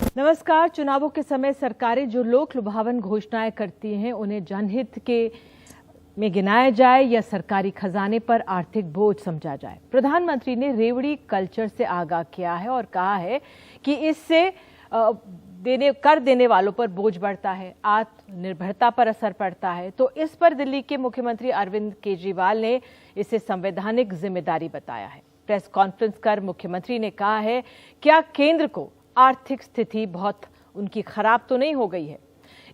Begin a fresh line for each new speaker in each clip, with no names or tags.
नमस्कार। चुनावों के समय सरकारें जो लोक लुभावन घोषणाएं करती हैं उन्हें जनहित के में गिनाया जाए या सरकारी खजाने पर आर्थिक बोझ समझा जाए। प्रधानमंत्री ने रेवड़ी कल्चर से आगाह किया है और कहा है कि इससे कर देने वालों पर बोझ बढ़ता है, आत्मनिर्भरता पर असर पड़ता है। तो इस पर दिल्ली के मुख्यमंत्री अरविंद केजरीवाल ने इसे संवैधानिक जिम्मेदारी बताया है। प्रेस कॉन्फ्रेंस कर मुख्यमंत्री ने कहा है, क्या केंद्र को आर्थिक स्थिति बहुत उनकी खराब तो नहीं हो गई है।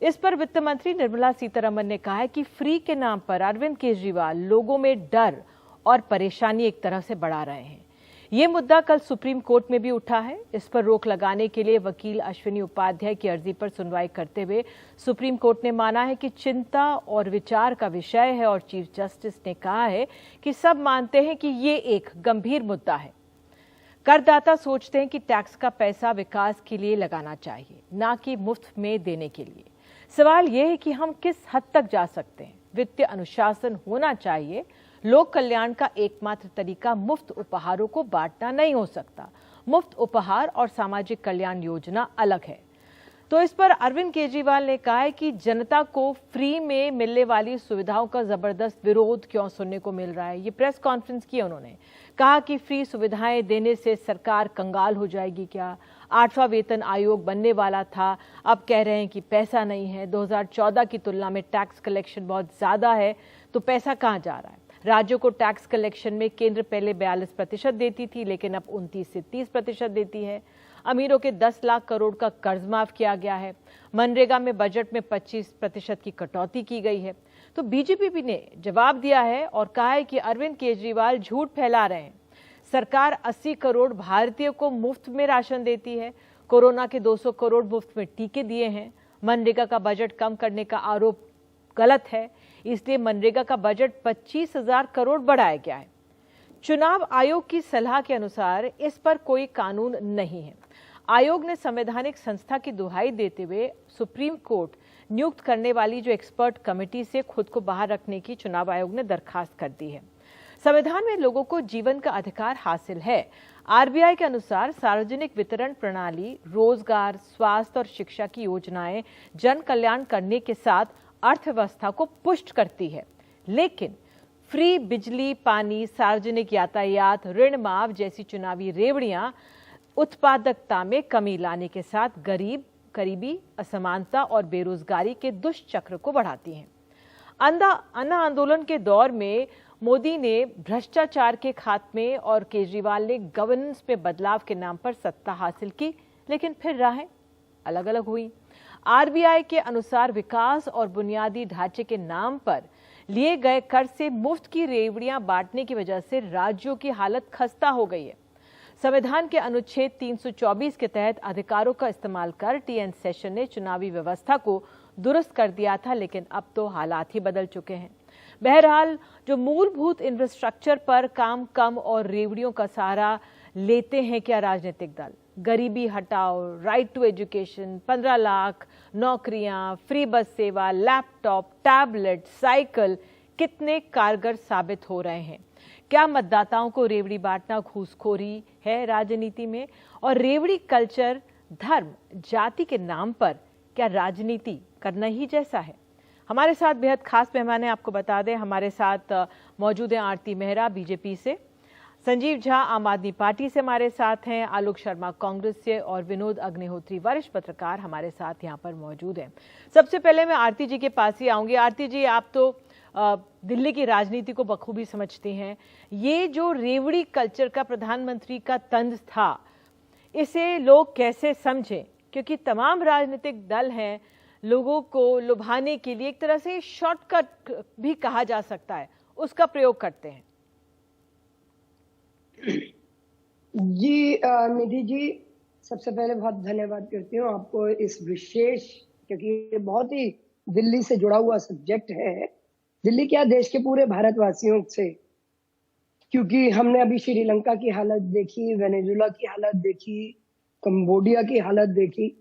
इस पर वित्त मंत्री निर्मला सीतारमण ने कहा है कि फ्री के नाम पर अरविंद केजरीवाल लोगों में डर और परेशानी एक तरह से बढ़ा रहे हैं। ये मुद्दा कल सुप्रीम कोर्ट में भी उठा है। इस पर रोक लगाने के लिए वकील अश्विनी उपाध्याय की अर्जी पर सुनवाई करते हुए सुप्रीम कोर्ट ने माना है कि चिंता और विचार का विषय है और चीफ जस्टिस ने कहा है कि सब मानते हैं कि ये एक गंभीर मुद्दा है। करदाता सोचते हैं कि टैक्स का पैसा विकास के लिए लगाना चाहिए, ना कि मुफ्त में देने के लिए। सवाल यह है कि हम किस हद तक जा सकते हैं। वित्तीय अनुशासन होना चाहिए। लोक कल्याण का एकमात्र तरीका मुफ्त उपहारों को बांटना नहीं हो सकता। मुफ्त उपहार और सामाजिक कल्याण योजना अलग है। तो इस पर अरविंद केजरीवाल ने कहा है कि जनता को फ्री में मिलने वाली सुविधाओं का जबरदस्त विरोध क्यों सुनने को मिल रहा है। ये प्रेस कॉन्फ्रेंस की उन्होंने कहा कि फ्री सुविधाएं देने से सरकार कंगाल हो जाएगी क्या। 8वां वेतन आयोग बनने वाला था, अब कह रहे हैं कि पैसा नहीं है। 2014 की तुलना में टैक्स कलेक्शन बहुत ज्यादा है, तो पैसा कहां जा रहा है। राज्यों को टैक्स कलेक्शन में केंद्र पहले 42% देती थी, लेकिन अब 29 से 30% देती है। अमीरों के 10 लाख करोड़ का कर्ज माफ किया गया है। मनरेगा में बजट में 25% की कटौती की गई है। तो बीजेपी ने जवाब दिया है और कहा है कि अरविंद केजरीवाल झूठ फैला रहे हैं। सरकार 80 करोड़ भारतीयों को मुफ्त में राशन देती है। कोरोना के 200 करोड़ मुफ्त में टीके दिए हैं। मनरेगा का बजट कम करने का आरोप गलत है, इसलिए मनरेगा का बजट 25,000 करोड़ बढ़ाया गया है। चुनाव आयोग की सलाह के अनुसार इस पर कोई कानून नहीं है। आयोग ने संवैधानिक संस्था की दुहाई देते हुए सुप्रीम कोर्ट नियुक्त करने वाली जो एक्सपर्ट कमेटी से खुद को बाहर रखने की चुनाव आयोग ने दरखास्त कर दी है। संविधान में लोगों को जीवन का अधिकार हासिल है। आरबीआई के अनुसार सार्वजनिक वितरण प्रणाली, रोजगार, स्वास्थ्य और शिक्षा की योजनाएं जन कल्याण करने के साथ अर्थव्यवस्था को पुष्ट करती है। लेकिन फ्री बिजली, पानी, सार्वजनिक यातायात, ऋण माफ जैसी चुनावी रेवड़ियां उत्पादकता में कमी लाने के साथ गरीबी, असमानता और बेरोजगारी के दुष्चक्र को बढ़ाती हैं। अन्ना आंदोलन के दौर में मोदी ने भ्रष्टाचार के खात्मे और केजरीवाल ने गवर्नेंस में बदलाव के नाम पर सत्ता हासिल की, लेकिन फिर राहें अलग अलग हुई। आरबीआई के अनुसार विकास और बुनियादी ढांचे के नाम पर लिए गए कर से मुफ्त की रेवड़ियां बांटने की वजह से राज्यों की हालत खस्ता हो गई है। संविधान के अनुच्छेद 324 के तहत अधिकारों का इस्तेमाल कर टीएन सेशन ने चुनावी व्यवस्था को दुरुस्त कर दिया था, लेकिन अब तो हालात ही बदल चुके हैं। बहरहाल जो मूलभूत इंफ्रास्ट्रक्चर पर काम कम और रेवड़ियों का सहारा लेते हैं क्या राजनीतिक दल। गरीबी हटाओ, राइट टू एजुकेशन, 15 लाख नौकरियां, फ्री बस सेवा, लैपटॉप, टैबलेट, साइकिल कितने कारगर साबित हो रहे हैं। क्या मतदाताओं को रेवड़ी बांटना घूसखोरी है राजनीति में। और रेवड़ी कल्चर धर्म, जाति के नाम पर क्या राजनीति करना ही जैसा है। हमारे साथ बेहद खास मेहमान हैं, आपको बता दें हमारे साथ मौजूद हैं आरती मेहरा बीजेपी से, संजीव झा आम आदमी पार्टी से हमारे साथ हैं, आलोक शर्मा कांग्रेस से और विनोद अग्निहोत्री वरिष्ठ पत्रकार हमारे साथ यहाँ पर मौजूद हैं। सबसे पहले मैं आरती जी के पास ही आऊंगी। आरती जी, आप तो दिल्ली की राजनीति को बखूबी समझती हैं। ये जो रेवड़ी कल्चर का प्रधानमंत्री का तंज था, इसे लोग कैसे समझें, क्योंकि तमाम राजनीतिक दल हैं लोगों को लुभाने के लिए, एक तरह से शॉर्टकट भी कहा जा सकता है, उसका प्रयोग करते हैं।
जी निधि जी, सबसे पहले बहुत धन्यवाद करती हूँ आपको इस विशेष, क्योंकि ये बहुत ही दिल्ली से जुड़ा हुआ सब्जेक्ट है। दिल्ली क्या, देश के पूरे भारतवासियों से, क्योंकि हमने अभी श्रीलंका की हालत देखी, वेनेजुला की हालत देखी, कंबोडिया की हालत देखी,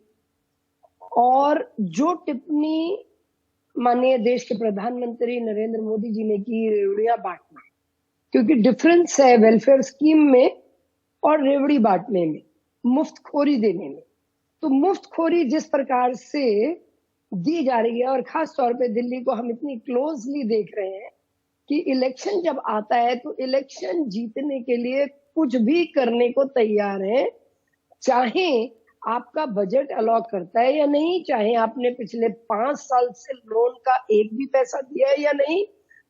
और जो टिप्पणी माननीय देश के प्रधानमंत्री नरेंद्र मोदी जी ने की रेवड़ियां बांटना, क्योंकि डिफरेंस है वेलफेयर स्कीम में और रेवड़ी बांटने में, मुफ्तखोरी देने में। तो मुफ्तखोरी जिस प्रकार से दी जा रही है, और खास तौर पे दिल्ली को हम इतनी क्लोजली देख रहे हैं कि इलेक्शन जब आता है तो इलेक्शन जीतने के लिए कुछ भी करने को तैयार है, चाहे आपका बजट अलॉट करता है या नहीं, चाहे आपने पिछले 5 साल से लोन का एक भी पैसा दिया है या नहीं,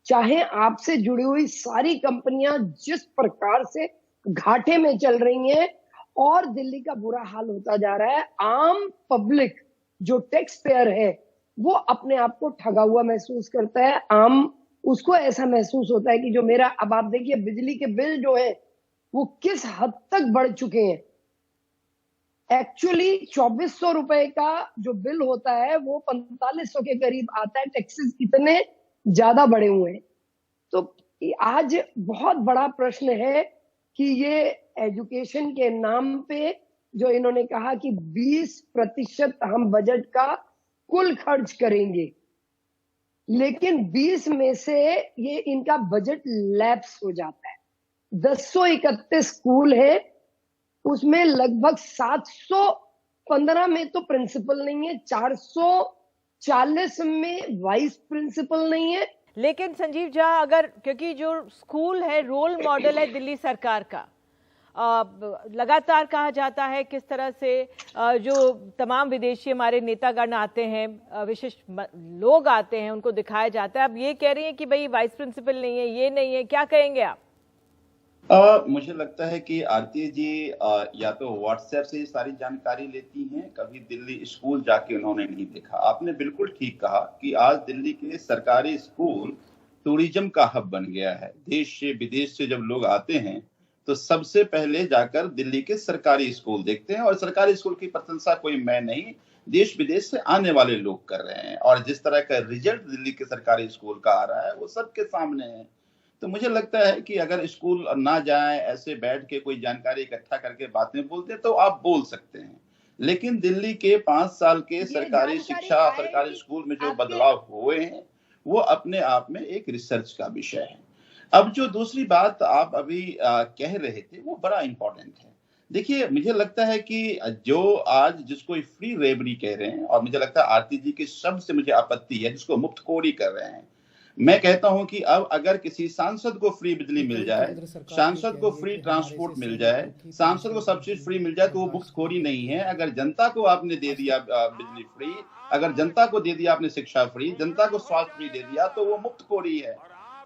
चाहे आपसे जुड़ी हुई सारी कंपनियां जिस प्रकार से घाटे में चल रही हैं और दिल्ली का बुरा हाल होता जा रहा है। आम पब्लिक जो टैक्स पेयर है वो अपने आप को ठगा हुआ महसूस करता है। उसको ऐसा महसूस होता है कि जो मेरा, अब आप देखिए बिजली के बिल जो है वो किस हद तक बढ़ चुके हैं। एक्चुअली 2400 रुपए का जो बिल होता है वो 4500 के करीब आता है। टैक्सेस इतने ज्यादा बढ़े हुए हैं। तो आज बहुत बड़ा प्रश्न है कि ये एजुकेशन के नाम पे जो इन्होंने कहा कि 20% हम बजट का कुल खर्च करेंगे, लेकिन 20 में से ये इनका बजट लैप्स हो जाता है। 1031 स्कूल है, उसमें लगभग 715 में तो प्रिंसिपल नहीं है, 440 में वाइस प्रिंसिपल नहीं है।
लेकिन संजीव झा, अगर क्योंकि जो स्कूल है रोल मॉडल है दिल्ली सरकार का, लगातार कहा जाता है किस तरह से जो तमाम विदेशी हमारे नेतागण आते हैं, विशिष्ट लोग आते हैं, उनको दिखाया जाता है। अब ये कह रही हैं कि भाई वाइस प्रिंसिपल नहीं है, ये नहीं है, क्या कहेंगे आप?
मुझे लगता है कि आरती जी या तो व्हाट्सएप से सारी जानकारी लेती हैं, कभी दिल्ली स्कूल जाके उन्होंने नहीं देखा। आपने बिल्कुल ठीक कहा कि आज दिल्ली के सरकारी स्कूल टूरिज्म का हब बन गया है। देश से विदेश से जब लोग आते हैं तो सबसे पहले जाकर दिल्ली के सरकारी स्कूल देखते हैं, और सरकारी स्कूल की प्रशंसा कोई मैं नहीं, देश विदेश से आने वाले लोग कर रहे हैं। और जिस तरह का रिजल्ट दिल्ली के सरकारी स्कूल का आ रहा है वो सबके सामने है। तो मुझे लगता है कि अगर स्कूल ना जाए, ऐसे बैठ के कोई जानकारी इकट्ठा करके बातें बोलते तो आप बोल सकते हैं, लेकिन दिल्ली के 5 साल के सरकारी शिक्षा, सरकारी स्कूल में जो बदलाव हुए हैं वो अपने आप में एक रिसर्च का विषय है। अब जो दूसरी बात आप अभी कह रहे थे वो बड़ा इंपॉर्टेंट है। देखिए, मुझे लगता है कि जो आज जिसको फ्री रेबरी कह रहे हैं, और मुझे लगता है आरती जी के शब्द से मुझे आपत्ति है, जिसको मुफ्तखोरी कर रहे हैं। मैं कहता हूं कि अब अगर किसी सांसद को फ्री बिजली मिल जाए, सांसद को फ्री ट्रांसपोर्ट मिल जाए, सांसद को सब चीज फ्री मिल जाए तो वो मुफ्तखोरी नहीं है। अगर जनता को आपने दे दिया बिजली फ्री, अगर जनता को दे दिया आपने शिक्षा फ्री, जनता को स्वास्थ्य फ्री दे दिया तो वो मुफ्तखोरी है।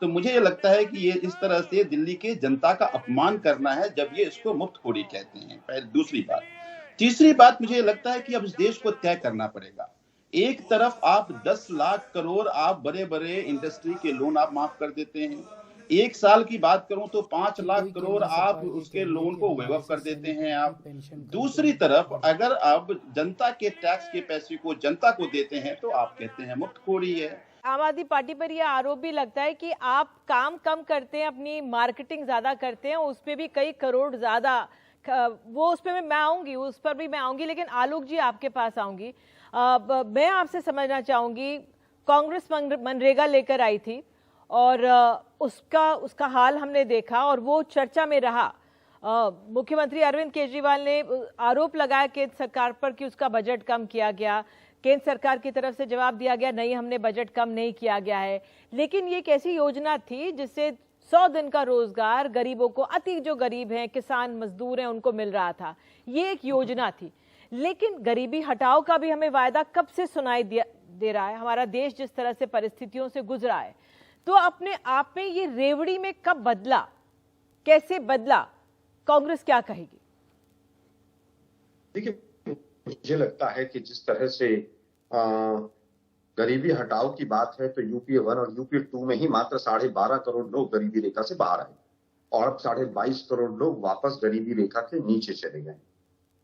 तो मुझे ये लगता है कि ये इस तरह से दिल्ली के जनता का अपमान करना है जब ये इसको मुफ्तखोरी कहते हैं। पहले दूसरी बात। तीसरी बात, मुझे लगता है कि अब इस देश को तय करना पड़ेगा। एक तरफ आप 10 लाख करोड़ आप बड़े बड़े इंडस्ट्री के लोन आप माफ कर देते हैं। एक साल की बात करूं तो 5 लाख करोड़ आप उसके लोन को वेव ऑफ कर देते हैं आप। दूसरी तरफ अगर आप जनता के टैक्स के पैसे को जनता को देते हैं तो आप कहते हैं मुफ्तखोरी है।
आम आदमी पार्टी पर यह आरोप भी लगता है कि आप काम कम करते हैं, अपनी मार्केटिंग ज्यादा करते हैं, उस पर भी कई करोड़ ज्यादा, वो उस पर मैं आऊंगी, उस पर भी मैं आऊंगी, लेकिन आलोक जी आपके पास आऊंगी। मैं आपसे समझना चाहूंगी, कांग्रेस मनरेगा लेकर आई थी और उसका हाल हमने देखा और वो चर्चा में रहा। मुख्यमंत्री अरविंद केजरीवाल ने आरोप लगाया केंद्र सरकार पर कि उसका बजट कम किया गया। केंद्र सरकार की तरफ से जवाब दिया गया, नहीं, हमने बजट कम नहीं किया गया है। लेकिन ये एक ऐसी योजना थी जिससे 100 दिन का रोजगार गरीबों को, अति जो गरीब हैं, किसान मजदूर हैं, उनको मिल रहा था। ये एक योजना थी। लेकिन गरीबी हटाओ का भी हमें वायदा कब से सुनाई दे रहा है? हमारा देश जिस तरह से परिस्थितियों से गुजरा है, तो अपने आप में ये रेवड़ी में कब बदला, कैसे बदला, कांग्रेस क्या कहेगी?
देखिए, मुझे लगता है कि जिस तरह से गरीबी हटाओ की बात है तो यूपीए 1 और यूपीए 2 में ही मात्र 12.5 करोड़ लोग गरीबी रेखा से बाहर आए और अब 22.5 करोड़ लोग वापस गरीबी रेखा के नीचे चले गए।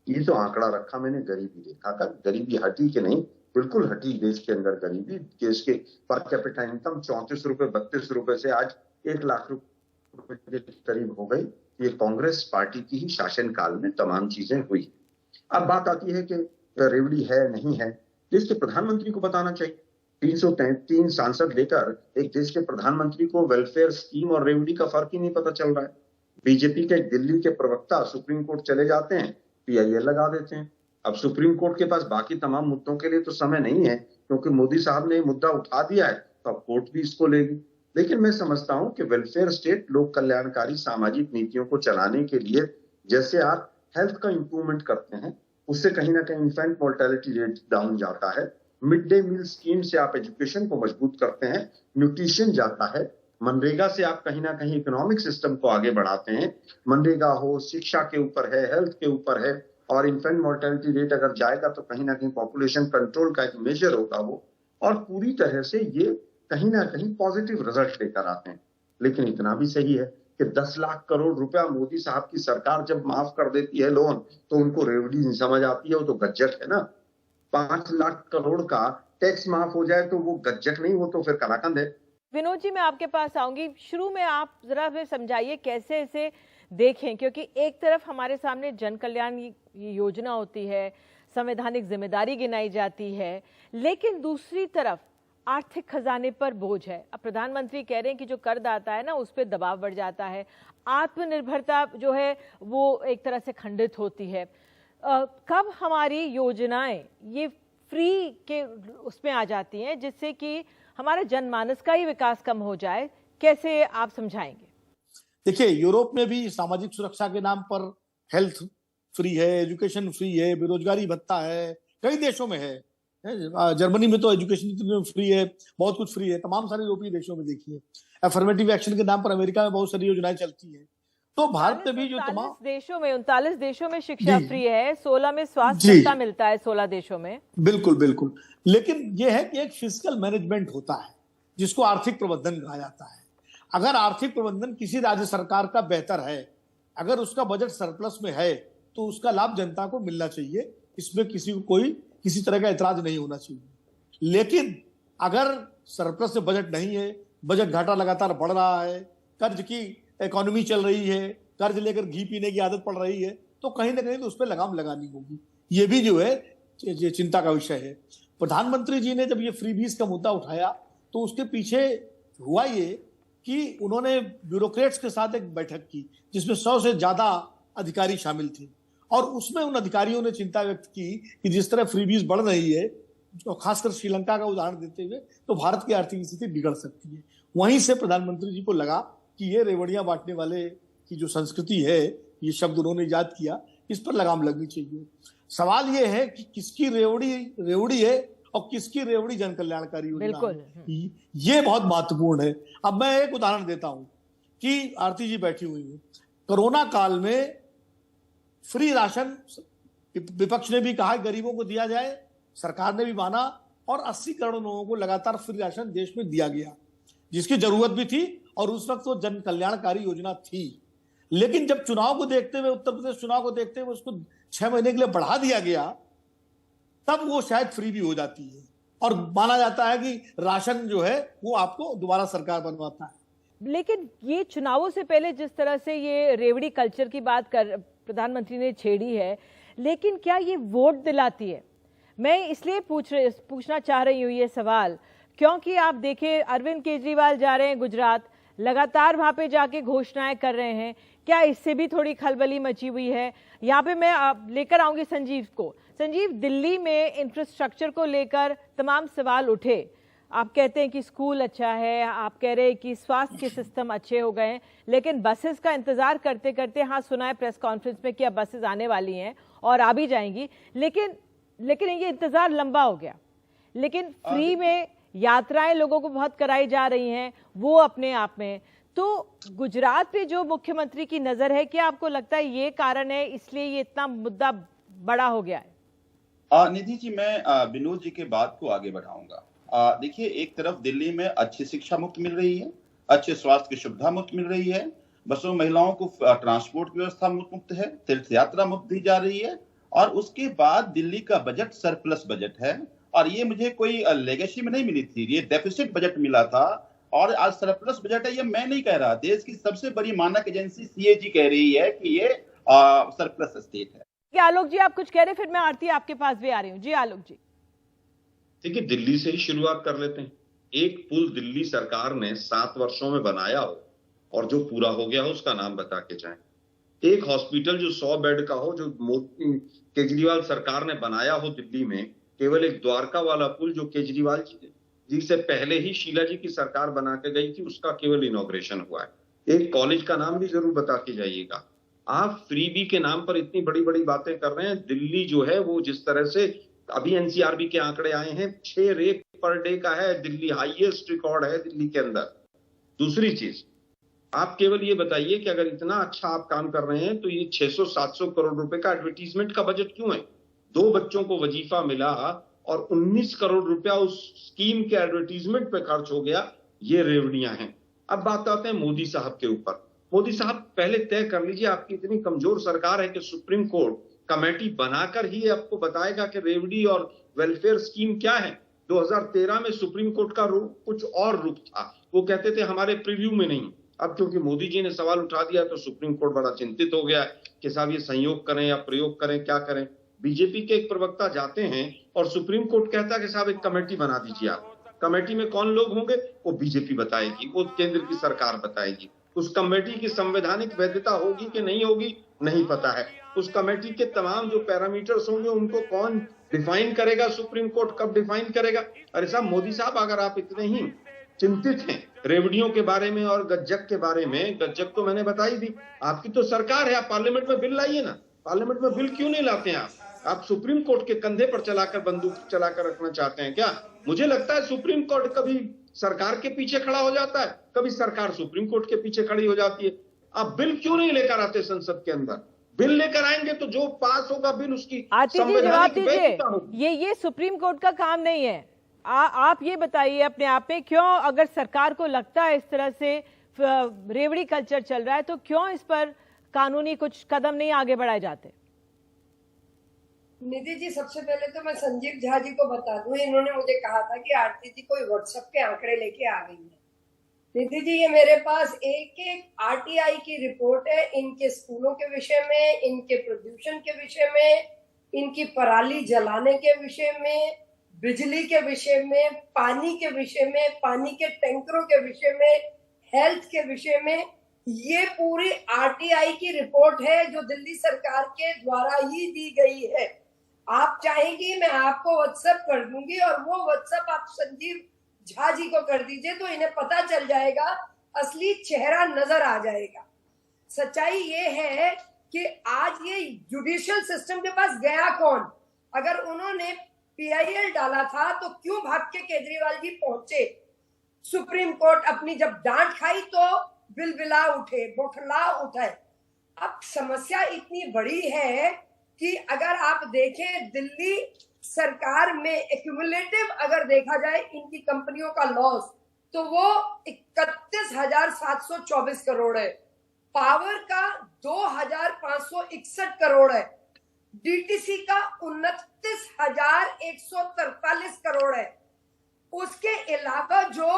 ये जो आंकड़ा रखा मैंने गरीबी रेखा का, गरीबी हटी कि नहीं, बिल्कुल हटी। देश के अंदर गरीबी, देश के पर कैपिटा इनकम 34 रुपए 32 रुपए से आज 1 लाख रुपए के करीब हो गई। ये कांग्रेस पार्टी की ही शासनकाल में तमाम चीजें हुई। अब बात आती है कि रेवड़ी है नहीं है, देश के प्रधानमंत्री को बताना चाहिए। 333 सांसद लेकर एक देश के प्रधानमंत्री को वेलफेयर स्कीम और रेवड़ी का फर्क ही नहीं पता चल रहा है। बीजेपी के दिल्ली के प्रवक्ता सुप्रीम कोर्ट चले जाते हैं, पीआईएल लगा देते हैं। अब सुप्रीम कोर्ट के पास बाकी तमाम मुद्दों के लिए तो समय नहीं है, क्योंकि मोदी साहब ने मुद्दा उठा दिया है, तो अब कोर्ट भी इसको लेगी। लेकिन मैं समझता हूं कि वेलफेयर स्टेट, लोक कल्याणकारी सामाजिक नीतियों को चलाने के लिए जैसे आप हेल्थ का इंप्रूवमेंट करते हैं, उससे कहीं ना कहीं इन्फेंट मोर्टेलिटी रेट डाउन जाता है। मिड डे मील स्कीम से आप एजुकेशन को मजबूत करते हैं, न्यूट्रिशन जाता है। मनरेगा से आप कहीं ना कहीं इकोनॉमिक सिस्टम को आगे बढ़ाते हैं। मनरेगा हो, शिक्षा के ऊपर है, हेल्थ के ऊपर है, और इन्फेंट मोर्टेलिटी रेट अगर जाएगा तो कहीं ना कहीं पॉपुलेशन कंट्रोल का एक मेजर होगा वो, और पूरी तरह से ये कहीं ना कहीं पॉजिटिव रिजल्ट लेकर आते हैं। लेकिन इतना भी सही है कि 10 लाख करोड़ रुपया मोदी साहब की सरकार जब माफ कर देती है लोन, तो उनको रेवड़ी नहीं समझ आती है, वो तो गज्जक है ना। 5 लाख करोड़ का टैक्स माफ हो जाए तो वो गज्जक नहीं, वो तो फिर कलाकंद है।
विनोद जी, मैं आपके पास आऊंगी। शुरू में आप जरा फिर समझाइए कैसे इसे देखें, क्योंकि एक तरफ हमारे सामने जन कल्याण योजना होती है, संवैधानिक जिम्मेदारी गिनाई जाती है, लेकिन दूसरी तरफ आर्थिक खजाने पर बोझ है। अब प्रधानमंत्री कह रहे हैं कि जो करदाता है ना, उस पर दबाव बढ़ जाता है, आत्मनिर्भरता जो है वो एक तरह से खंडित होती है। कब हमारी योजनाएं ये फ्री के उसमें आ जाती हैं जिससे कि हमारा जनमानस का ही विकास कम हो जाए, कैसे आप समझाएंगे?
देखिए, यूरोप में भी सामाजिक सुरक्षा के नाम पर हेल्थ फ्री है, एजुकेशन फ्री है, बेरोजगारी भत्ता है, कई देशों में है। जर्मनी में तो एजुकेशन फ्री है, बहुत कुछ फ्री है। तमाम सारे यूरोपीय देशों में देखिए, अफर्मेटिव एक्शन के नाम पर अमेरिका में बहुत सारी योजनाएं चलती हैं। तो भारत में भी जो तमाम
39 देशों में शिक्षा फ्री है, 16 में स्वास्थ्य भत्ता मिलता है, 16 देशों में।
बिल्कुल बिल्कुल। लेकिन यह है कि एक फिस्कल मैनेजमेंट होता है जिसको आर्थिक प्रबंधन कहा जाता है। अगर आर्थिक प्रबंधन किसी राज्य सरकार का बेहतर है, अगर उसका बजट सरप्लस में है, तो उसका लाभ जनता को मिलना चाहिए। इसमें किसी को कोई किसी तरह का ऐतराज नहीं होना चाहिए। लेकिन अगर सरप्लस से बजट नहीं है, बजट घाटा लगातार बढ़ रहा है, कर्ज की इकोनॉमी चल रही है, कर्ज लेकर घी पीने की आदत पड़ रही है, तो कहीं ना कहीं तो उस पर लगाम लगानी होगी। ये भी जो है चिंता का विषय है। प्रधानमंत्री जी ने जब ये फ्रीबीज का मुद्दा उठाया तो उसके पीछे हुआ ये कि उन्होंने ब्यूरोक्रेट्स के साथ एक बैठक की जिसमें 100 से ज्यादा अधिकारी शामिल थे, और उसमें उन अधिकारियों ने चिंता व्यक्त की कि जिस तरह फ्रीबीज बढ़ रही है, खासकर श्रीलंका का उदाहरण देते हुए, तो भारत की आर्थिक स्थिति बिगड़ सकती है। वहीं से प्रधानमंत्री जी को लगा कि ये रेवड़ियां बांटने वाले की जो संस्कृति है, ये शब्द उन्होंने याद किया, इस पर लगाम लगनी चाहिए। सवाल ये है कि किसकी रेवड़ी है और किसकी रेवड़ी जन कल्याणकारी योजना है, ये बहुत महत्वपूर्ण है। अब मैं एक उदाहरण देता हूं कि आरती जी बैठी हुई है। कोरोना काल में फ्री राशन विपक्ष ने भी कहा गरीबों को दिया जाए, सरकार ने भी माना, और 80 करोड़ लोगों को लगातार फ्री राशन देश में दिया गया, जिसकी जरूरत भी थी, और उस वक्त वो जन कल्याणकारी योजना थी। लेकिन जब चुनाव को देखते हुए, उत्तर प्रदेश चुनाव को देखते हुए उसको 6 महीने के लिए बढ़ा दिया गया, तब वो शायद फ्री भी हो जाती है, और माना जाता है कि राशन जो है वो आपको दोबारा सरकार बनवाता है।
लेकिन ये चुनावों से पहले जिस तरह से ये रेवड़ी कल्चर की बात कर प्रधानमंत्री ने छेड़ी है, लेकिन क्या ये वोट दिलाती है? मैं इसलिए पूछना चाह रही हूँ ये सवाल, क्योंकि आप देखें अरविंद केजरीवाल जा रहे हैं गुजरात, लगातार वहां पे जाके घोषणाएं कर रहे हैं। क्या इससे भी थोड़ी खलबली मची हुई है? यहाँ पे मैं लेकर आऊंगी संजीव को। संजीव, दिल्ली में इंफ्रास्ट्रक्चर को लेकर तमाम सवाल उठे। आप कहते हैं कि स्कूल अच्छा है, आप कह रहे हैं कि स्वास्थ्य के सिस्टम अच्छे हो गए, लेकिन बसेस का इंतजार करते करते, हाँ सुना है प्रेस कॉन्फ्रेंस में कि अब बसेस आने वाली हैं और आ भी जाएंगी, लेकिन ये इंतजार लंबा हो गया। लेकिन फ्री में यात्राएं लोगों को बहुत कराई जा रही हैं, वो अपने आप में। तो गुजरात पे जो मुख्यमंत्री की नजर है, क्या आपको लगता है ये कारण है इसलिए ये इतना मुद्दा बड़ा हो गया है?
निधि जी, मैं विनोद जी के बात को आगे बढ़ाऊंगा। देखिए, एक तरफ दिल्ली में अच्छी शिक्षा मुफ्त मिल रही है, अच्छे स्वास्थ्य की सुविधा मुफ्त मिल रही है, बसों महिलाओं को ट्रांसपोर्ट व्यवस्था मुफ्त है, तीर्थ यात्रा मुफ्त दी जा रही है, और उसके बाद दिल्ली का बजट सरप्लस बजट है। और ये मुझे कोई लेगेसी में नहीं मिली थी, ये डेफिसिट बजट मिला था, और आज सरप्लस बजट है। ये मैं नहीं कह रहा, देश की सबसे बड़ी मानक एजेंसी CAG कह रही है कि ये सरप्लस स्टेट है।
आलोक जी, आप कुछ कह रहे, फिर मैं आरती आपके पास भी आ रही हूँ। जी आलोक जी।
देखिए, दिल्ली से ही शुरुआत कर लेते हैं। एक पुल दिल्ली सरकार ने 7 वर्षों में बनाया हो और जो पूरा हो गया हो उसका नाम बता के जाएं। एक हॉस्पिटल जो 100 बेड का हो, जो केजरीवाल सरकार ने बनाया हो दिल्ली में, केवल एक द्वारका वाला पुल जो केजरीवाल जी से पहले ही शीला जी की सरकार बना के गई थी, उसका केवल इनॉग्रेशन हुआ है। एक कॉलेज का नाम भी जरूर बता के जाइएगा। आप फ्रीबी के नाम पर इतनी बड़ी बड़ी बातें कर रहे हैं। दिल्ली जो है वो जिस तरह से अभी एनसीआरबी के आंकड़े आए हैं, 6 रेप पर डे का है दिल्ली, हाईएस्ट रिकॉर्ड है दिल्ली के अंदर। दूसरी चीज, आप केवल ये बताइए कि अगर इतना अच्छा आप काम कर रहे हैं तो ये 600-700 करोड़ रुपए का एडवर्टीजमेंट का बजट क्यों है? 2 बच्चों को वजीफा मिला और 19 करोड़ रुपया उस स्कीम के एडवर्टीजमेंट पे खर्च हो गया। ये रेवड़ियां हैं। अब बात आते हैं मोदी साहब के ऊपर। मोदी साहब, पहले तय कर लीजिए, आपकी इतनी कमजोर सरकार है कि सुप्रीम कोर्ट कमेटी बनाकर ही आपको बताएगा कि रेवड़ी और वेलफेयर स्कीम क्या है। 2013 में सुप्रीम कोर्ट का रुख कुछ और रुख था, वो कहते थे हमारे प्रीव्यू में नहीं। अब क्योंकि मोदी जी ने सवाल उठा दिया तो सुप्रीम कोर्ट बड़ा चिंतित हो गया कि साहब ये संयोग करें या प्रयोग करें, क्या करें। बीजेपी के एक प्रवक्ता जाते हैं और सुप्रीम कोर्ट कहता है कि साहब एक कमेटी बना दीजिए आप। कमेटी में कौन लोग होंगे? वो बीजेपी बताएगी, वो केंद्र की सरकार बताएगी। उस कमेटी की संवैधानिक वैधता होगी कि नहीं होगी नहीं पता है। उस कमेटी के तमाम जो पैरामीटर्स होंगे उनको कौन डिफाइन करेगा? सुप्रीम कोर्ट कब डिफाइन करेगा? अरे साहब, मोदी साहब, अगर आप इतने ही चिंतित हैं रेवड़ियों के बारे में और गज्जक के बारे में, गज्जक तो मैंने बताई दी, आपकी तो सरकार है, आप पार्लियामेंट में बिल लाइए ना। पार्लियामेंट में बिल क्यों नहीं लाते हैं आप सुप्रीम कोर्ट के कंधे पर चलाकर बंदूक चलाकर रखना चाहते हैं क्या? मुझे लगता है सुप्रीम कोर्ट कभी सरकार के पीछे खड़ा हो जाता है, कभी सरकार सुप्रीम कोर्ट के पीछे खड़ी हो जाती है। आप बिल क्यों नहीं लेकर आते संसद के अंदर? बिल लेकर आएंगे तो जो पास होगा बिल उसकी
जवाब दीजिए। ये सुप्रीम कोर्ट का काम नहीं है। आप ये बताइए अपने आप में, क्यों अगर सरकार को लगता है इस तरह से रेवड़ी कल्चर चल रहा है तो क्यों इस पर कानूनी कुछ कदम नहीं आगे बढ़ाए जाते?
निधि जी, सबसे पहले तो मैं संजीव झा जी को बता दूं, इन्होंने मुझे कहा था कि आरती जी कोई व्हाट्सएप के आंकड़े लेके आ गई है। निधि जी, ये मेरे पास एक आरटीआई की रिपोर्ट है, इनके स्कूलों के विषय में, इनके प्रदूषण के विषय में, इनकी पराली जलाने के विषय में, बिजली के विषय में, पानी के विषय में, पानी के टैंकरों के विषय में, हेल्थ के विषय में। ये पूरी आरटीआई की रिपोर्ट है जो दिल्ली सरकार के द्वारा ही दी गई है। आप चाहेंगी मैं आपको व्हाट्सएप कर दूंगी और वो व्हाट्सएप आप संजीव झा जी को कर दीजिए तो इन्हें पता चल जाएगा, असली चेहरा नजर आ जाएगा। सच्चाई ये है कि आज ये जुडिशियल सिस्टम के पास गया कौन? अगर उन्होंने पीआईएल डाला था तो क्यों भाग के केजरीवाल जी पहुंचे सुप्रीम कोर्ट? अपनी जब डांट खाई तो बिलबिला उठे, बौखला उठे। अब समस्या इतनी बड़ी है कि अगर आप देखें दिल्ली सरकार में एक्यूमुलेटिव अगर देखा जाए इनकी कंपनियों का लॉस तो वो 31,724 करोड़ है, पावर का 2,561 करोड़ है, डीटीसी का 29,143 करोड़ है। उसके अलावा जो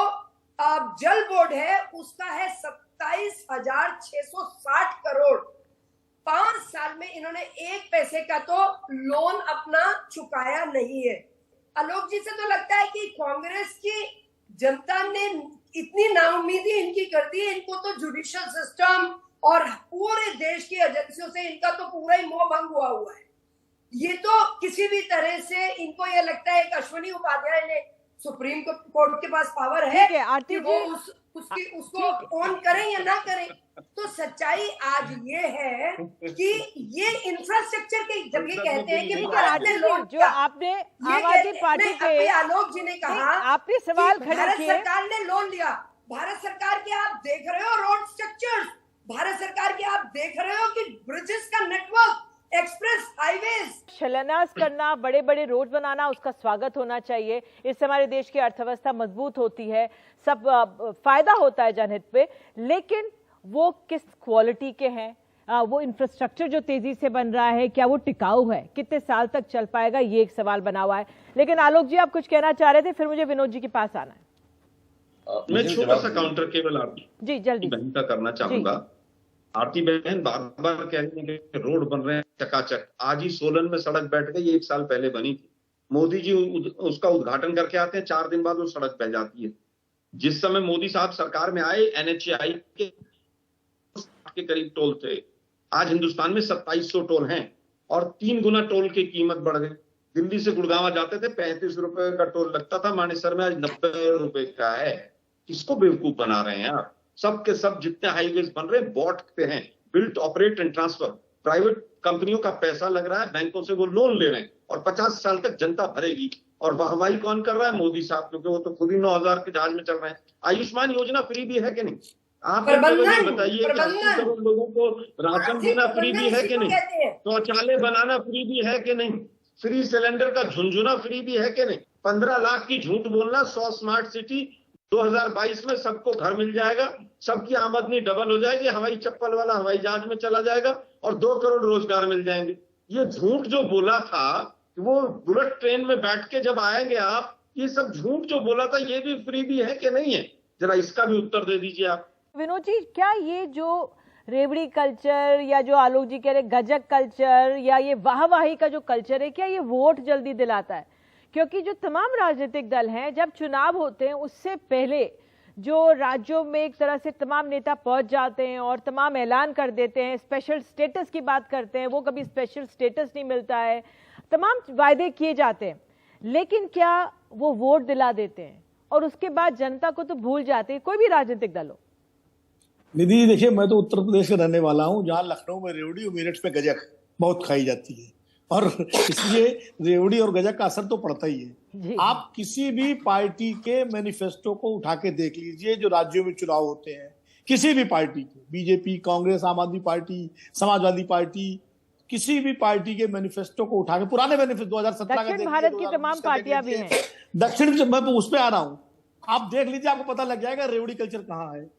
जल बोर्ड है उसका है 27,660 करोड़। 5 साल में इन्होंने 1 पैसे का तो लोन अपना चुकाया नहीं है। आलोक जी से तो लगता है कि कांग्रेस की जनता ने इतनी नाउम्मीदी इनकी कर दी, इनको तो जुडिशियल सिस्टम और पूरे देश की एजेंसियों से इनका तो पूरा ही मोह भंग हुआ है। ये तो किसी भी तरह से इनको ये लगता है कि अश्विनी उपाध्याय ने सुप्रीम कोर्ट के पास पावर है कि वो उसको ऑन करें या ना करें। तो सच्चाई आज ये है कि ये इंफ्रास्ट्रक्चर के जब ये कहते हैं कि भारत ने लोन
जो आपने आम आदमी पार्टी के
आलोक जी ने कहा,
आपने सवाल खड़ा
भारत
किए,
सरकार ने लोन लिया। भारत सरकार के आप देख रहे हो रोड स्ट्रक्चर्स, भारत सरकार के आप देख रहे हो कि ब्रिजेस का नेटवर्क, एक्सप्रेस हाईवेज,
शिलान्यास करना, बड़े बड़े रोड बनाना, उसका स्वागत होना चाहिए। इससे हमारे देश की अर्थव्यवस्था मजबूत होती है, सब फायदा होता है जनहित पे। लेकिन वो किस क्वालिटी के हैं? वो इंफ्रास्ट्रक्चर जो तेजी से बन रहा है, क्या वो टिकाऊ है? कितने साल तक चल पाएगा? ये एक सवाल बना हुआ है। लेकिन आलोक जी, आप कुछ कहना चाह रहे थे, फिर मुझे विनोद जी के पास आना है।
मैं छोटा सा काउंटर केवल आरती
जी जल्दी
बहन का करना चाहूंगा। आरती बहन बार बार कह रही है कि रोड बन रहे हैं चकाचक। आज ही सोलन में सड़क बैठ गई, 1 साल पहले बनी थी। मोदी जी उसका उद्घाटन करके आते हैं, 4 दिन बाद वो सड़क बह जाती है। जिस समय मोदी साहब सरकार में आए, एनएचएआई के करीब टोल थे, आज हिंदुस्तान में 2700 टोल हैं और 3 गुना टोल की कीमत बढ़ गई। दिल्ली से गुड़गांव जाते थे 35 रुपए का टोल लगता था, मानेसर में आज 90 रुपए का है। किसको बेवकूफ बना रहे हैं आप? सब के सब जितने हाईवेज बन रहे हैं बॉट पे हैं, built operate and transfer. Private कंपनियों का पैसा लग रहा है, बैंकों से वो लोन ले रहे हैं और 50 साल तक जनता भरेगी। और वाहवाही कौन कर रहा है? मोदी साहब, क्योंकि वो तो खुद ही 9000 के जहाज में चल रहे हैं। आयुष्मान योजना फ्री भी है कि नहीं? आप बताइए कि 80 करोड़ लोगों को राशन देना फ्री भी है कि नहीं? शौचालय बनाना फ्री भी है कि नहीं? फ्री सिलेंडर का झुंझुना फ्री भी है कि नहीं? 15 लाख की झूठ बोलना, 100 स्मार्ट सिटी 2022 में सबको घर मिल जाएगा, सबकी आमदनी डबल हो जाएगी, हवाई चप्पल वाला हवाई जहाज में चला जाएगा और 2 करोड़ रोजगार मिल जाएंगे। ये झूठ जो बोला था, वो बुलेट ट्रेन में बैठ के जब आएंगे आप, ये सब झूठ जो बोला था ये भी फ्री भी है कि नहीं है? जरा इसका भी उत्तर दे दीजिए आप।
विनोद जी, क्या ये जो रेवड़ी कल्चर या जो आलोक जी कह रहे गजक कल्चर या ये वाहवाही का जो कल्चर है, क्या ये वोट जल्दी दिलाता है? क्योंकि जो तमाम राजनीतिक दल हैं, जब चुनाव होते हैं उससे पहले जो राज्यों में एक तरह से तमाम नेता पहुंच जाते हैं और तमाम ऐलान कर देते हैं, स्पेशल स्टेटस की बात करते हैं, वो कभी स्पेशल स्टेटस नहीं मिलता है, तमाम वायदे किए जाते हैं, लेकिन क्या वो वोट दिला देते हैं? और उसके बाद जनता को तो भूल जाते हैं, कोई भी राजनीतिक दल हो।
निधि, देखिए, मैं तो उत्तर प्रदेश का रहने वाला हूँ, जहाँ लखनऊ में रेवड़ी और मेरठ में गजक बहुत खाई जाती है और इसलिए रेवड़ी और गजक का असर तो पड़ता ही है। आप किसी भी पार्टी के मैनिफेस्टो को उठा के देख लीजिए, जो राज्यों में चुनाव होते हैं, किसी भी पार्टी के, बीजेपी, कांग्रेस, आम आदमी पार्टी, समाजवादी पार्टी, किसी भी पार्टी के मैनिफेस्टो को उठा के, पुराने मैनिफेस्टो 2017 का,
दक्षिण भारत की तमाम पार्टियां भी हैं,
दक्षिण, मैं उस पर आ रहा हूँ, आप देख लीजिए, आपको पता लग जाएगा रेवड़ी कल्चर कहाँ है।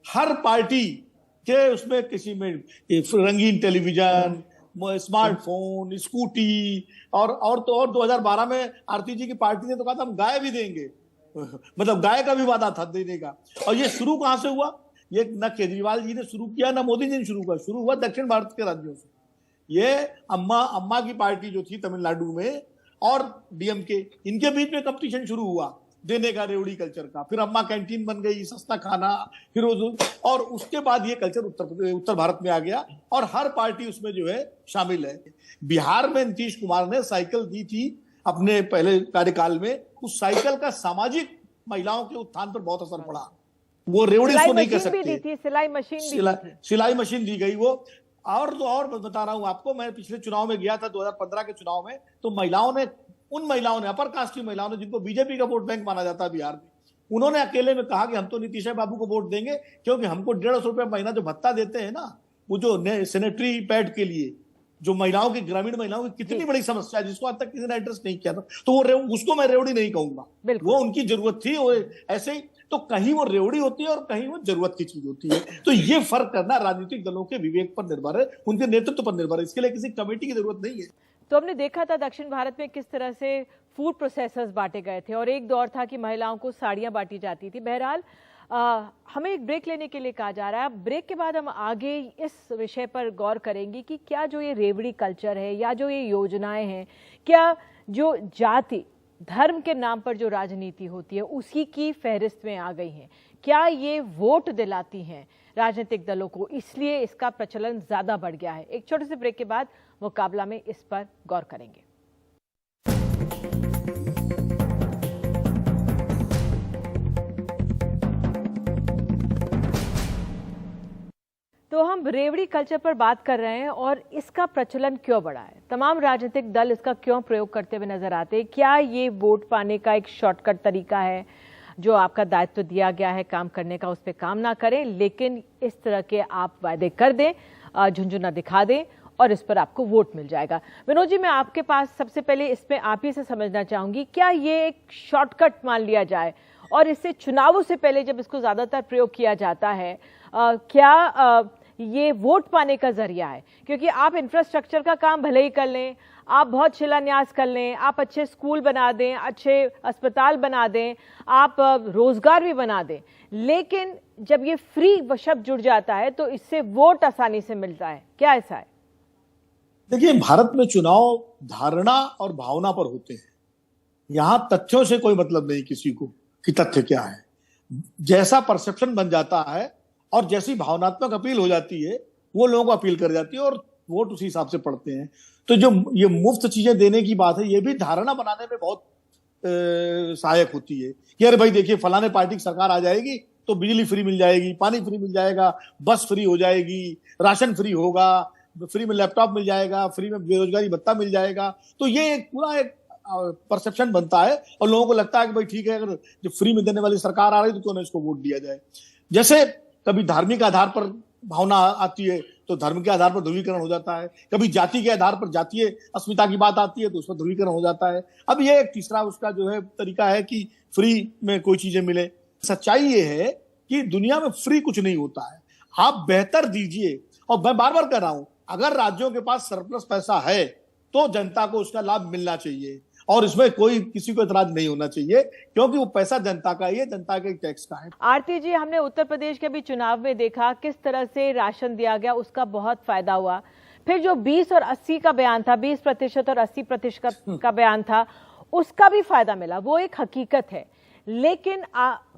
हर पार्टी के उसमें किसी में रंगीन टेलीविजन, स्मार्टफोन, स्कूटी और 2012 में आरती जी की पार्टी ने तो कहा था हम गाय भी देंगे, मतलब गाय का भी वादा था देने का। और ये शुरू कहां से हुआ? ये न केजरीवाल जी ने शुरू किया, न मोदी जी ने शुरू किया, शुरू हुआ दक्षिण भारत के राज्यों से। ये अम्मा की पार्टी जो थी तमिलनाडु में और डीएमके, इनके बीच में कंपटीशन शुरू हुआ देने का रेवड़ी कल्चर का। फिर अम्मा कैंटीन बन गई, सस्ता खाना, फिर और उसके बाद ये कल्चर उत्तर भारत में आ गया और हर पार्टी उसमें जो है शामिल है। बिहार में नीतीश कुमार ने साइकिल दी थी अपने पहले कार्यकाल में, उस साइकिल का सामाजिक महिलाओं के उत्थान पर बहुत असर पड़ा। वो रेवड़ी उसको नहीं कह सकते, सिलाई मशीन दी गई वो। और बता रहा हूं आपको, मैं पिछले चुनाव में गया था 2015 के चुनाव में, तो उन महिलाओं ने, अपर कास्ट की महिलाओं ने, जिनको बीजेपी का वोट बैंक माना जाता है बिहार में, उन्होंने अकेले में कहा कि हम तो नीतीश बाबू को वोट देंगे, क्योंकि हमको 150 रुपए महीना जो भत्ता देते हैं ना, वो जो सैनिटरी पैड के लिए, जो महिलाओं की, ग्रामीण महिलाओं की कितनी बड़ी समस्या है, जिसको आज तक किसी ने एड्रेस नहीं किया था, तो वो उसको मैं रेवड़ी नहीं कहूंगा, वो उनकी जरूरत थी। वो ऐसे ही तो कहीं वो रेवड़ी होती है और कहीं वो जरूरत की चीज होती है। तो ये फर्क करना राजनीतिक दलों के विवेक पर निर्भर है, उनके नेतृत्व पर निर्भर है, इसके लिए किसी कमेटी की जरूरत नहीं है।
तो हमने देखा था दक्षिण भारत में किस तरह से फूड प्रोसेसर्स बांटे गए थे और एक दौर था कि महिलाओं को साड़ियां बांटी जाती थी। बहरहाल हमें एक ब्रेक लेने के लिए कहा जा रहा है। ब्रेक के बाद हम आगे इस विषय पर गौर करेंगे कि क्या जो ये रेवड़ी कल्चर है या जो ये योजनाएं हैं, क्या जो जाति धर्म के नाम पर जो राजनीति होती है उसी की फहरिस्त में आ गई हैं? क्या ये वोट दिलाती हैं राजनीतिक दलों को, इसलिए इसका प्रचलन ज्यादा बढ़ गया है? एक छोटे से ब्रेक के बाद मुकाबला में इस पर गौर करेंगे। तो हम रेवड़ी कल्चर पर बात कर रहे हैं और इसका प्रचलन क्यों बढ़ा है, तमाम राजनीतिक दल इसका क्यों प्रयोग करते हुए नजर आते हैं। क्या ये वोट पाने का एक शॉर्टकट तरीका है, जो आपका दायित्व दिया गया है काम करने का उस पर काम ना करें, लेकिन इस तरह के आप वायदे कर दें, झुंझुना दिखा दें और इस पर आपको वोट मिल जाएगा? विनोद जी, मैं आपके पास सबसे पहले इसमें आप ही से समझना चाहूंगी, क्या ये एक शॉर्टकट मान लिया जाए और इससे चुनावों से पहले जब इसको ज्यादातर प्रयोग किया जाता है, क्या ये वोट पाने का जरिया है? क्योंकि आप इंफ्रास्ट्रक्चर का काम भले ही कर लें, आप बहुत शिलान्यास कर लें, आप अच्छे स्कूल बना दें, अच्छे अस्पताल बना दें, आप रोजगार भी बना दें, लेकिन जब ये फ्री शब्द जुड़ जाता है तो इससे वोट आसानी से मिलता है। क्या ऐसा है?
देखिए, भारत में चुनाव धारणा और भावना पर होते हैं। यहां तथ्यों से कोई मतलब नहीं किसी को कि तथ्य क्या है। जैसा परसेप्शन बन जाता है और जैसी भावनात्मक अपील हो जाती है, वो लोगों को अपील कर जाती है और वोट उसी हिसाब से पड़ते हैं। तो जो ये मुफ्त चीजें देने की बात है, ये भी धारणा बनाने में बहुत सहायक होती है कि अरे भाई देखिए फलाने पार्टी की सरकार आ जाएगी तो बिजली फ्री मिल जाएगी, पानी फ्री मिल जाएगा, बस फ्री हो जाएगी, राशन फ्री होगा, फ्री में लैपटॉप मिल जाएगा, फ्री में बेरोजगारी भत्ता मिल जाएगा। तो ये एक पूरा एक परसेप्शन बनता है और लोगों को लगता है कि भाई ठीक है, अगर जो फ्री में देने वाली सरकार आ रही है तो इसको वोट दिया जाए। जैसे कभी धार्मिक आधार पर भावना आती है तो धर्म के आधार पर ध्रुवीकरण हो जाता है, कभी जाति के आधार पर जातीय अस्मिता की बात आती है तो उस पर ध्रुवीकरण हो जाता है। अब ये एक तीसरा उसका जो है तरीका है कि फ्री में कोई चीजें मिले। सच्चाई ये है कि दुनिया में फ्री कुछ नहीं होता है, आप बेहतर दीजिए। और मैं बार बार कह रहा हूं, अगर राज्यों के पास सरप्लस पैसा है तो जनता को उसका लाभ मिलना चाहिए और इसमें कोई किसी को एतराज नहीं होना चाहिए, क्योंकि वो पैसा जनता का ही है, जनता के टैक्स का है।
आरती जी, हमने उत्तर प्रदेश के भी चुनाव में देखा किस तरह से राशन दिया गया, उसका बहुत फायदा हुआ। फिर जो 20 और 80 का बयान था, 20% और 80% का बयान था, उसका भी फायदा मिला, वो एक हकीकत है। लेकिन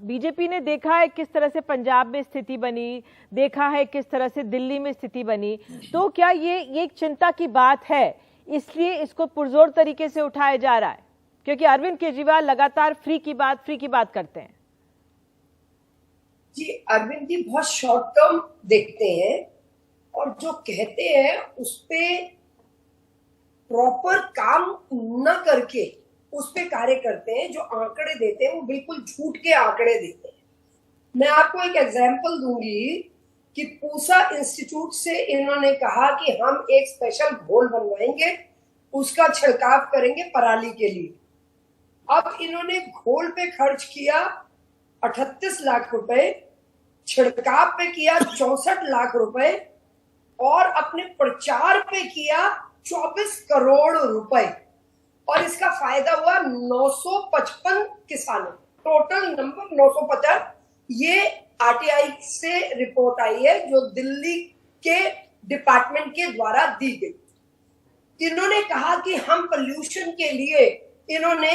बीजेपी ने देखा है किस तरह से पंजाब में स्थिति बनी, देखा है किस तरह से दिल्ली में स्थिति बनी। तो क्या ये एक चिंता की बात है, इसलिए इसको पुरजोर तरीके से उठाया जा रहा है? क्योंकि अरविंद केजरीवाल लगातार फ्री की बात करते हैं।
जी, अरविंद जी बहुत शॉर्ट टर्म देखते हैं और जो कहते हैं उस पे प्रॉपर काम न करके उस पे कार्य करते हैं। जो आंकड़े देते हैं वो बिल्कुल झूठ के आंकड़े देते हैं। मैं आपको एक एग्जांपल दूंगी कि पूसा इंस्टीट्यूट से इन्होंने कहा कि हम एक स्पेशल घोल बनवाएंगे, उसका छिड़काव करेंगे पराली के लिए। अब इन्होंने घोल पे खर्च किया 38 लाख रुपए, छिड़काव पे किया 64 लाख रुपए और अपने प्रचार पे किया 24 करोड़ रुपए और इसका फायदा हुआ 955 किसानों। Total number 950। ये आरटीआई से रिपोर्ट आई है जो दिल्ली के डिपार्टमेंट के द्वारा दी गई। इन्होंने कहा कि हम पोल्यूशन के लिए, इन्होंने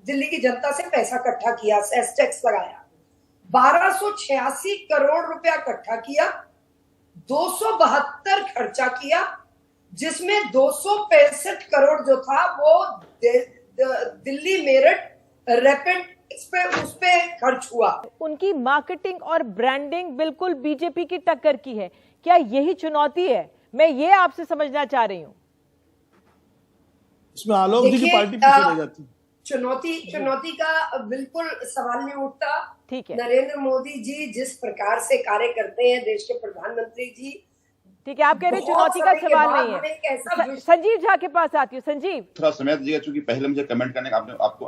दिल्ली की जनता से पैसा इकट्ठा किया, सेस टैक्स लगाया, 1286 करोड़ रुपया इकट्ठा किया, 272 खर्चा किया, जिसमें 265 करोड़ जो था वो दिल्ली मेरठ रैपिड उस पे खर्च हुआ।
उनकी मार्केटिंग और ब्रांडिंग बिल्कुल बीजेपी की टक्कर की है। क्या यही चुनौती है? मैं ये आपसे समझना चाह रही हूँ।
इसमें आलोक जी की पार्टी पीछे रह जाती है।
चुनौती का बिल्कुल सवाल नहीं उठता।
ठीक है,
नरेंद्र मोदी जी जिस प्रकार से कार्य करते हैं, देश के प्रधानमंत्री जी,
ठीक है, आप कह रहे चुनौती का सवाल नहीं है। संजीव झा के पास आती हूँ। संजीव,
थोड़ा समय दीजिएगा, चूंकि पहले मुझे कमेंट करने का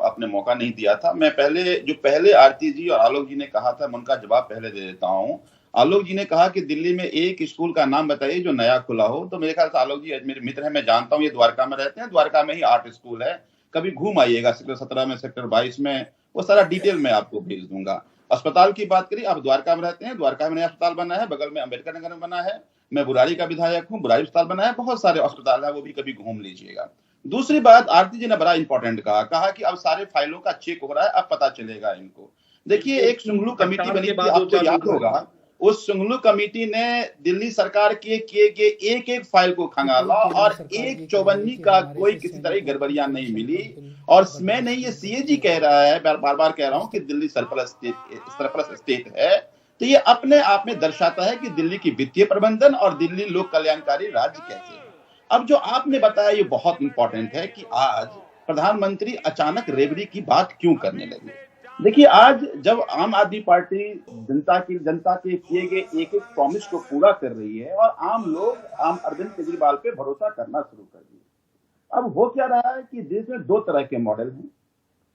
आपने मौका नहीं दिया था। मैं पहले आरती जी और आलोक जी ने कहा था, मैं उनका जवाब पहले दे देता हूँ। आलोक जी ने कहा कि दिल्ली में एक स्कूल का नाम बताइए जो नया खुला हो। तो मेरे ख्याल से आलोक जी मेरे मित्र हैं, मैं जानता हूँ, ये द्वारका में रहते हैं, द्वारका में ही 8 स्कूल है। कभी घूम आइएगा, सेक्टर 17 में, सेक्टर 22 में, वो सारा डिटेल मैं आपको भेज दूंगा। अस्पताल की बात करिए, आप द्वारका में रहते हैं, द्वारका में नया अस्पताल बना है, बगल में अम्बेडकर नगर में बना है। मैं बुराड़ी का विधायक हूँ, बुराड़ी अस्पताल बना है, बहुत सारे अस्पताल है, वो भी कभी घूम लीजिएगा। दूसरी बात, आरती जी ने बड़ा इंपॉर्टेंट कहा कि अब सारे फाइलों का चेक हो रहा है, अब पता चलेगा इनको। देखिए, एक सुंगलू कमिटी बनी थी, आपको याद होगा, उस सुंगलू कमेटी ने दिल्ली सरकार के किए गए एक फाइल को खंगाला और एक चौबन्नी का कोई किसी तरह की गड़बड़ियां नहीं मिली। और मैं नहीं, ये सीएजी कह रहा है, बार बार कह रहा हूं कि दिल्ली सरप्लस स्टेट है। तो ये अपने आप में दर्शाता है कि दिल्ली की वित्तीय प्रबंधन और दिल्ली लोक कल्याणकारी राज्य कैसे है। अब जो आपने बताया ये बहुत इंपॉर्टेंट है कि आज प्रधानमंत्री अचानक रेवड़ी की बात क्यों करने लगे। देखिए, आज जब आम आदमी पार्टी जनता के किए गए एक प्रॉमिस को पूरा कर रही है और आम लोग अरविंद केजरीवाल पे भरोसा करना शुरू कर दिए। अब हो क्या रहा है कि देश में 2 तरह के मॉडल हैं।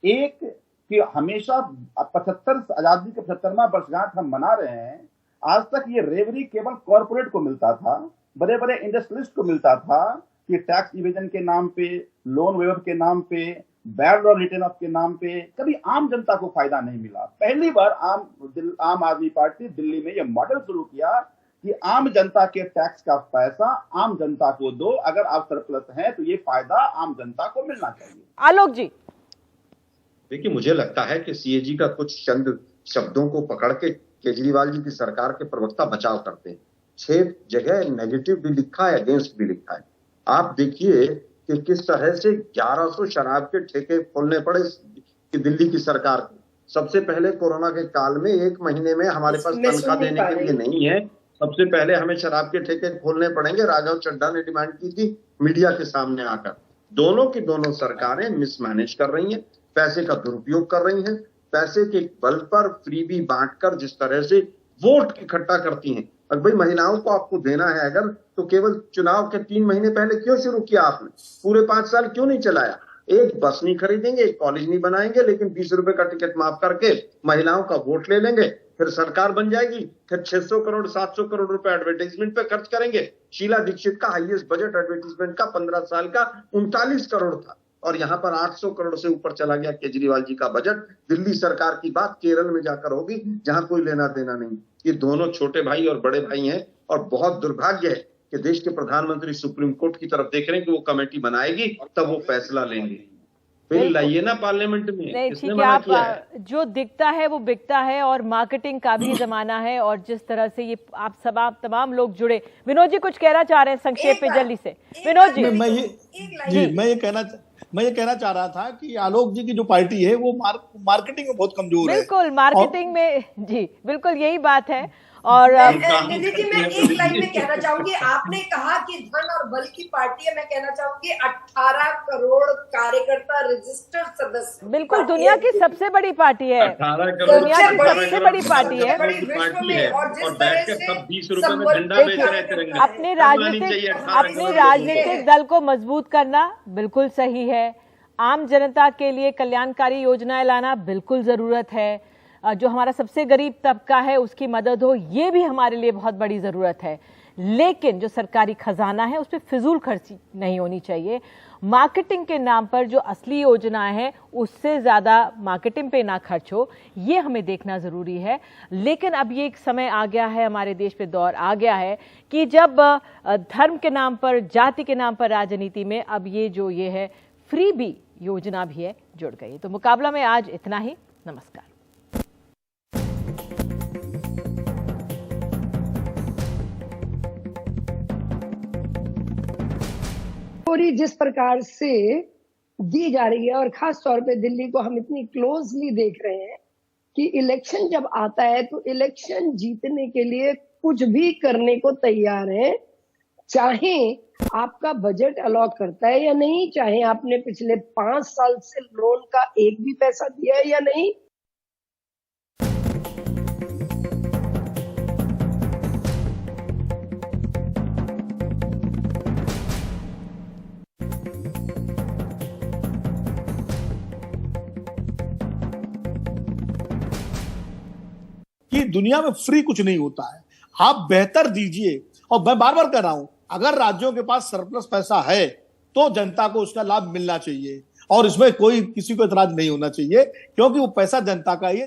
एक कि हमेशा 75 आजादी के 75वां वर्षगांठ हम मना रहे हैं, आज तक ये रेवड़ी केवल कॉर्पोरेट को मिलता था, बड़े बड़े इंडस्ट्रियलिस्ट को मिलता था कि टैक्स इवेजन के नाम पे, लोन वेवर के नाम पे, बैड लॉ रिटर्न ऑफ के नाम पे, कभी आम जनता को फायदा नहीं मिला। पहली बार आम आदमी पार्टी दिल्ली में यह मॉडल शुरू किया कि आम जनता के टैक्स का पैसा आम जनता को दो, अगर आप सरप्लस हैं तो ये फायदा आम जनता को मिलना चाहिए।
आलोक जी,
देखिए, मुझे लगता है कि सीएजी का कुछ चंद शब्दों को पकड़ के केजरीवाल जी की सरकार के प्रवक्ता बचाव करते हैं। 6 जगह नेगेटिव भी लिखा है, अगेंस्ट भी लिखा है। आप देखिए कि किस तरह से 1100 शराब के ठेके खोलने पड़े कि दिल्ली की सरकार को। सबसे पहले कोरोना के काल में 1 महीने में हमारे पास तनख्वाह देने के लिए नहीं है, सबसे पहले हमें शराब के ठेके खोलने पड़ेंगे। राघव चड्ढा ने डिमांड की थी मीडिया के सामने आकर। दोनों की दोनों सरकारें मिसमैनेज कर रही हैं, पैसे का दुरुपयोग कर रही हैं, पैसे के बल पर फ्रीबी बांटकर जिस तरह से वोट इकट्ठा करती हैं। अब भाई महिलाओं को आपको देना है अगर, तो केवल चुनाव के 3 महीने पहले क्यों शुरू किया आपने? पूरे 5 साल क्यों नहीं चलाया? एक बस नहीं खरीदेंगे, एक कॉलेज नहीं बनाएंगे, लेकिन 20 रुपए का टिकट माफ करके महिलाओं का वोट ले लेंगे, फिर सरकार बन जाएगी, फिर 600 करोड़ 700 करोड़ रुपए एडवर्टाइजमेंट पे खर्च करेंगे। शीला दीक्षित का हाईएस्ट बजट एडवर्टाइजमेंट का 15 साल का 39 करोड़ था, और यहाँ पर 800 करोड़ से ऊपर चला गया केजरीवाल जी का बजट। दिल्ली सरकार की बात केरल में जाकर होगी, जहां कोई लेना देना नहीं। ये दोनों छोटे भाई और बड़े भाई हैं, और बहुत दुर्भाग्य है कि देश के प्रधानमंत्री सुप्रीम कोर्ट की तरफ देख रहे हैं कि वो कमेटी बनाएगी, तब वो फैसला लेंगे। बिल लाइए ना पार्लियामेंट में।
नहीं ठीक है, आप जो दिखता है वो बिकता है, और मार्केटिंग का भी जमाना है। और जिस तरह से ये आप सब तमाम लोग जुड़े, विनोद जी कुछ कहना चाह रहे हैं संक्षेप में जल्दी से। विनोद जी।
मैं ये कहना चाह रहा था कि आलोक जी की जो पार्टी है वो मार्केटिंग में बहुत कमजोर है।
बिल्कुल मार्केटिंग में, जी बिल्कुल यही बात है। और
निधि जी मैं एक लाइन में कहना चाहूंगी, आपने कहा कि धन और बल की पार्टी है। मैं कहना चाहूंगी 18 करोड़ कार्यकर्ता रजिस्टर्ड सदस्य,
बिल्कुल दुनिया की सबसे बड़ी पार्टी है, दुनिया की सबसे बड़ी पार्टी है।
और जिस तरह से
अपने राजनीतिक दल को मजबूत करना बिल्कुल सही है, आम जनता के लिए कल्याणकारी योजनाएं लाना बिल्कुल जरूरत है, जो हमारा सबसे गरीब तबका है उसकी मदद हो, ये भी हमारे लिए बहुत बड़ी ज़रूरत है। लेकिन जो सरकारी खजाना है उस पर फिजूल खर्ची नहीं होनी चाहिए। मार्केटिंग के नाम पर जो असली योजनाएं हैं उससे ज़्यादा मार्केटिंग पे ना खर्च हो, ये हमें देखना ज़रूरी है। लेकिन अब ये एक समय आ गया है, हमारे देश पे दौर आ गया है कि जब धर्म के नाम पर, जाति के नाम पर राजनीति में अब ये है फ्री बी योजना भी है जुड़ गई। तो मुकाबला में आज इतना ही। नमस्कार।
जिस प्रकार से दी जा रही है, और खास तौर पे दिल्ली को हम इतनी क्लोजली देख रहे हैं कि इलेक्शन जब आता है तो इलेक्शन जीतने के लिए कुछ भी करने को तैयार है, चाहे आपका बजट अलॉट करता है या नहीं, चाहे आपने पिछले 5 साल से लोन का एक भी पैसा दिया है या नहीं।
कि दुनिया में फ्री कुछ नहीं होता है, आप बेहतर दीजिए। और मैं बार बार कह रहा हूं, अगर राज्यों के पास सरप्लस पैसा है तो जनता को उसका लाभ मिलना चाहिए, और इसमें कोई किसी को एतराज नहीं होना चाहिए, क्योंकि वो पैसा जनता का ही है।